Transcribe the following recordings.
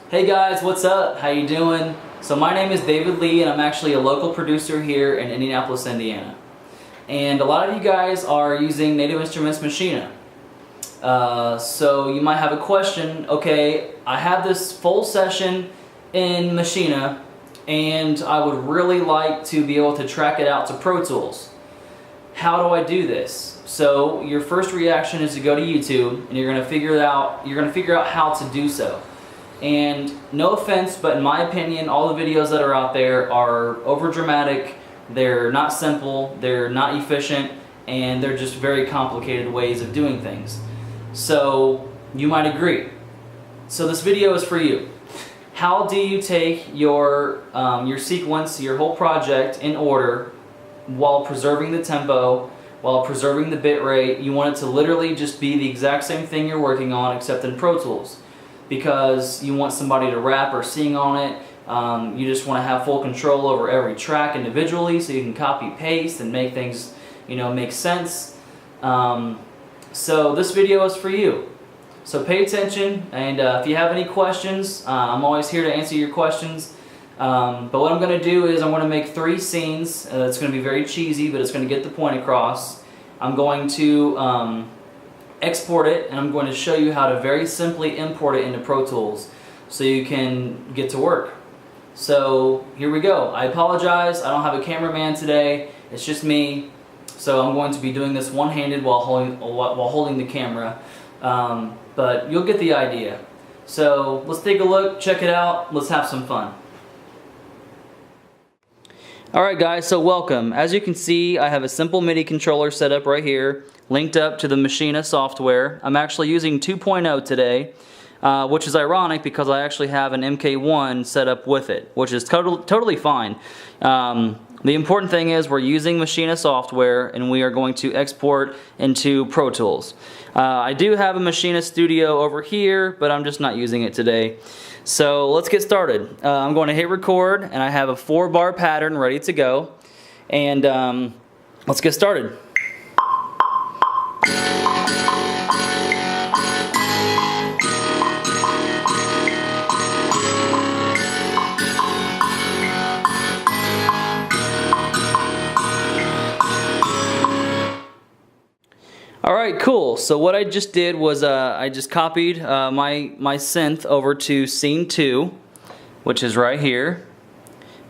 Hey guys, what's up? How you doing? So my name is David Lee and I'm actually a local producer here in Indianapolis, Indiana. And a lot of you guys are using Native Instruments Maschine. So you might have a question, okay, I have this full session in Maschine and I would really like to be able to track it out to Pro Tools. How do I do this? So your first reaction is to go to YouTube and you're going to figure out how to do so. And no offense, but in my opinion, all the videos that are out there are over dramatic, they're not simple, they're not efficient, and they're just very complicated ways of doing things. So you might agree. So this video is for you. How do you take your sequence, your whole project in order while preserving the tempo, while preserving the bit rate? You want it to literally just be the exact same thing you're working on except in Pro Tools. Because you want somebody to rap or sing on it. You just want to have full control over every track individually so you can copy paste and make things make sense. So this video is for you. So pay attention, and if you have any questions, I'm always here to answer your questions. But what I'm going to do is I'm going to make 3 scenes. It's going to be very cheesy, but it's going to get the point across. I'm going to export it, and I'm going to show you how to very simply import it into Pro Tools so you can get to work. So here we go. I apologize, I don't have a cameraman today, it's just me, so I'm going to be doing this one-handed while holding the camera, but you'll get the idea. So let's take a look, check it out, let's have some fun. Alright guys, so welcome. As you can see, I have a simple MIDI controller set up right here, linked up to the Maschine software. I'm actually using 2.0 today, which is ironic because I actually have an MK1 set up with it, which is totally fine. The important thing is we're using Maschine software and we are going to export into Pro Tools. I do have a Maschine Studio over here, but I'm just not using it today. So let's get started. I'm going to hit record and I have a 4-bar pattern ready to go. And let's get started. Alright, cool. So what I just did was I just copied my synth over to scene 2, which is right here.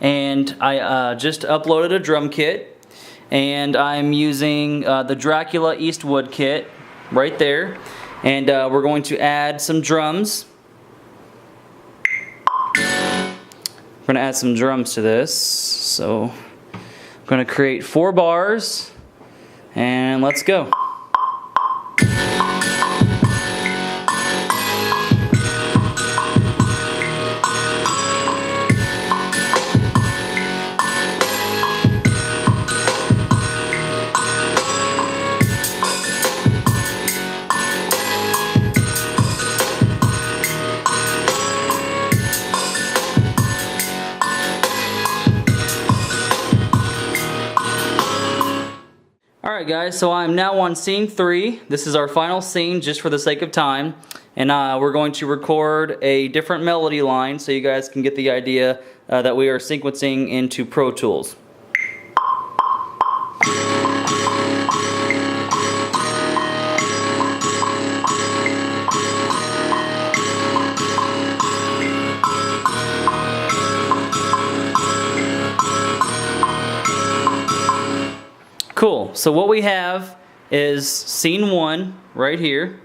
And I just uploaded a drum kit. And I'm using the Dracula Eastwood kit right there. And we're going to add some drums. We're going to add some drums to this. So I'm going to create 4 bars. And let's go. Alright guys, so I'm now on scene 3. This is our final scene just for the sake of time. And we're going to record a different melody line so you guys can get the idea that we are sequencing into Pro Tools. Cool, so what we have is scene 1 right here.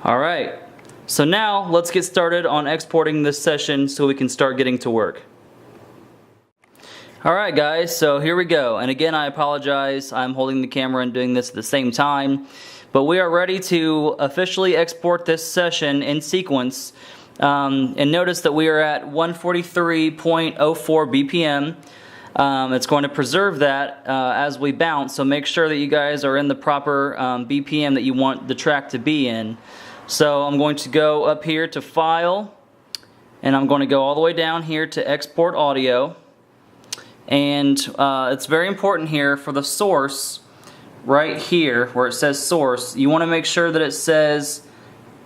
Alright. So now let's get started on exporting this session so we can start getting to work. Alright guys, so here we go. And again, I apologize, I'm holding the camera and doing this at the same time. But we are ready to officially export this session in sequence. And notice that we are at 143.04 BPM. It's going to preserve that as we bounce, so make sure that you guys are in the proper BPM that you want the track to be in. So I'm going to go up here to File, and I'm going to go all the way down here to Export Audio. And it's very important here for the source, right here where it says source, you want to make sure that it says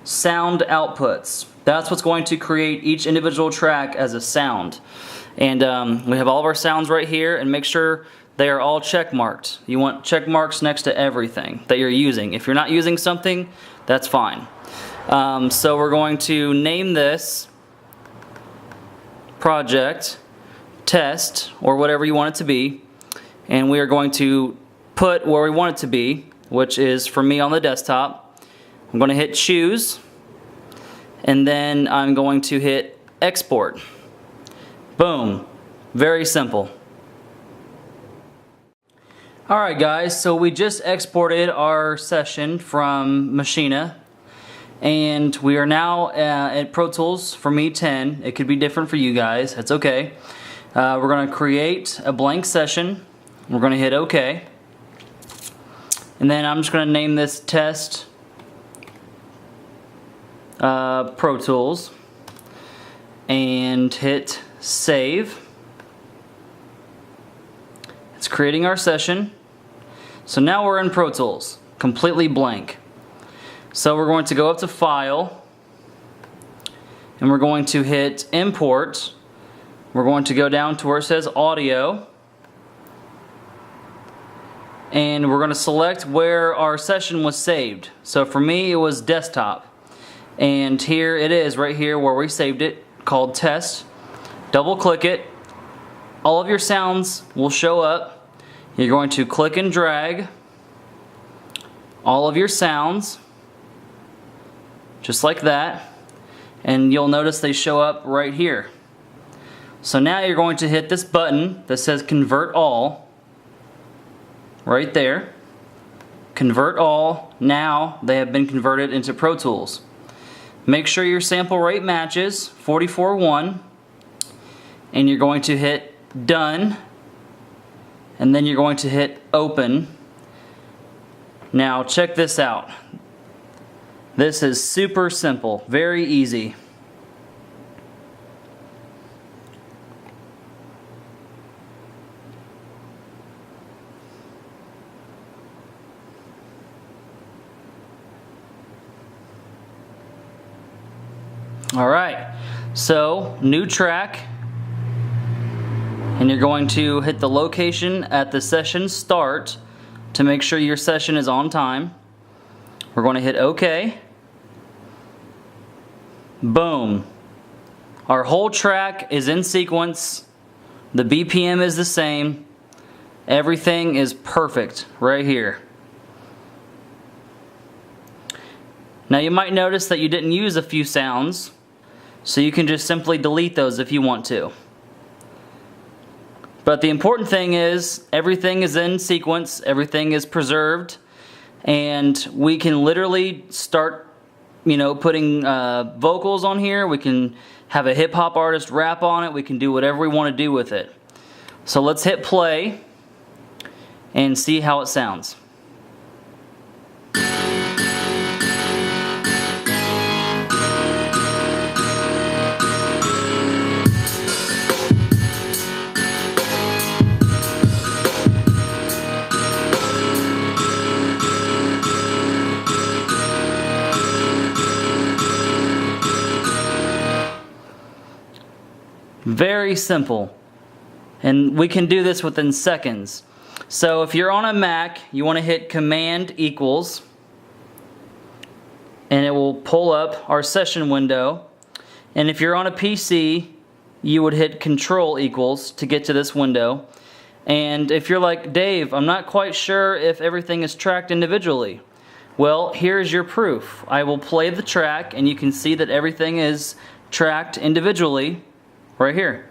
sound outputs. That's what's going to create each individual track as a sound. And we have all of our sounds right here, and make sure they are all check marked. You want check marks next to everything that you're using. If you're not using something, that's fine. So we're going to name this project test, or whatever you want it to be, and we are going to put where we want it to be, which is for me on the desktop. I'm going to hit choose, and then I'm going to hit export. Boom. Very simple. Alright guys, so we just exported our session from Maschine, and we are now at Pro Tools, for me 10. It could be different for you guys, it's okay. We're going to create a blank session. We're going to hit OK. And then I'm just going to name this test Pro Tools and hit save. It's creating our session. So now we're in Pro Tools, completely blank. So we're going to go up to File, and we're going to hit Import. We're going to go down to where it says Audio, and we're going to select where our session was saved. So for me it was desktop, and here it is right here where we saved it, called test. Double click it, all of your sounds will show up. You're going to click and drag all of your sounds just like that, and you'll notice they show up right here. So now you're going to hit this button that says Convert All, right there. Convert All. Now they have been converted into Pro Tools. Make sure your sample rate matches 44.1, and you're going to hit Done, and then you're going to hit Open. Now check this out. This is super simple, very easy. Alright, so new track, and you're going to hit the location at the session start to make sure your session is on time. We're going to hit OK. Boom. Our whole track is in sequence. The BPM is the same. Everything is perfect right here. Now you might notice that you didn't use a few sounds, so you can just simply delete those if you want to. But the important thing is everything is in sequence, everything is preserved, and we can literally start, putting vocals on here. We can have a hip-hop artist rap on it. We can do whatever we want to do with it. So let's hit play and see how it sounds. Very simple, and we can do this within seconds. So if you're on a Mac, you want to hit Command equals, and it will pull up our session window. And if you're on a PC, you would hit Control equals to get to this window. And if you're like, Dave, I'm not quite sure if everything is tracked individually. Well, here's your proof. I will play the track, and you can see that everything is tracked individually right here.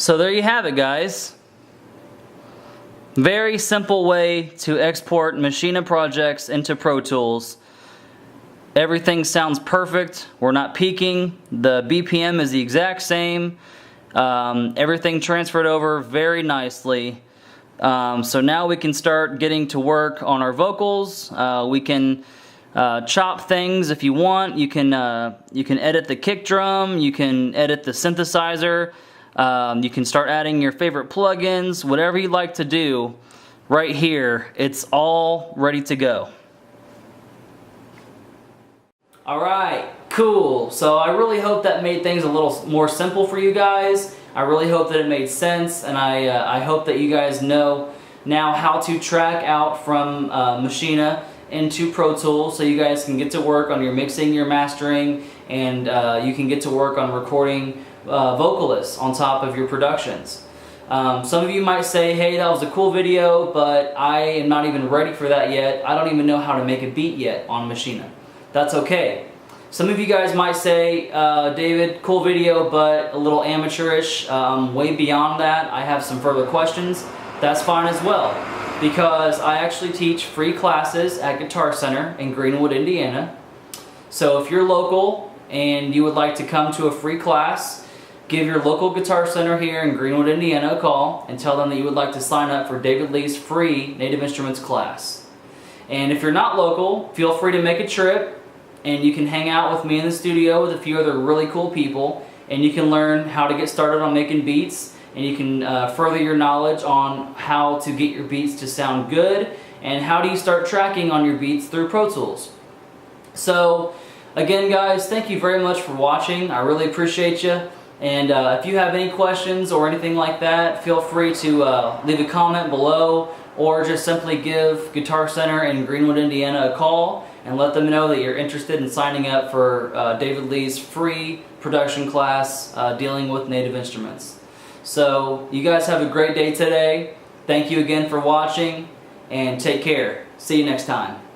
So there you have it, guys. Very simple way to export Maschine projects into Pro Tools. Everything sounds perfect. We're not peaking. The BPM is the exact same. Everything transferred over very nicely. So now we can start getting to work on our vocals. We can chop things if you want. You can edit the kick drum. You can edit the synthesizer. You can start adding your favorite plugins. Whatever you like to do, right here, it's all ready to go. Alright, cool. So I really hope that made things a little more simple for you guys. I really hope that it made sense, and I hope that you guys know now how to track out from Maschine into Pro Tools, so you guys can get to work on your mixing, your mastering, and you can get to work on recording vocalists on top of your productions. Some of you might say, hey, that was a cool video, but I am not even ready for that yet. I don't even know how to make a beat yet on Maschine. That's okay. Some of you guys might say, David, cool video, but a little amateurish. Way beyond that. I have some further questions. That's fine as well, because I actually teach free classes at Guitar Center in Greenwood, Indiana. So if you're local and you would like to come to a free class, give your local Guitar Center here in Greenwood, Indiana a call and tell them that you would like to sign up for David Lee's free Native Instruments class. And if you're not local, feel free to make a trip and you can hang out with me in the studio with a few other really cool people, and you can learn how to get started on making beats, and you can further your knowledge on how to get your beats to sound good and how do you start tracking on your beats through Pro Tools. So again, guys, thank you very much for watching. I really appreciate you. And if you have any questions or anything like that, feel free to leave a comment below, or just simply give Guitar Center in Greenwood, Indiana a call and let them know that you're interested in signing up for David Lee's free production class dealing with Native Instruments. So you guys have a great day today. Thank you again for watching, and take care. See you next time.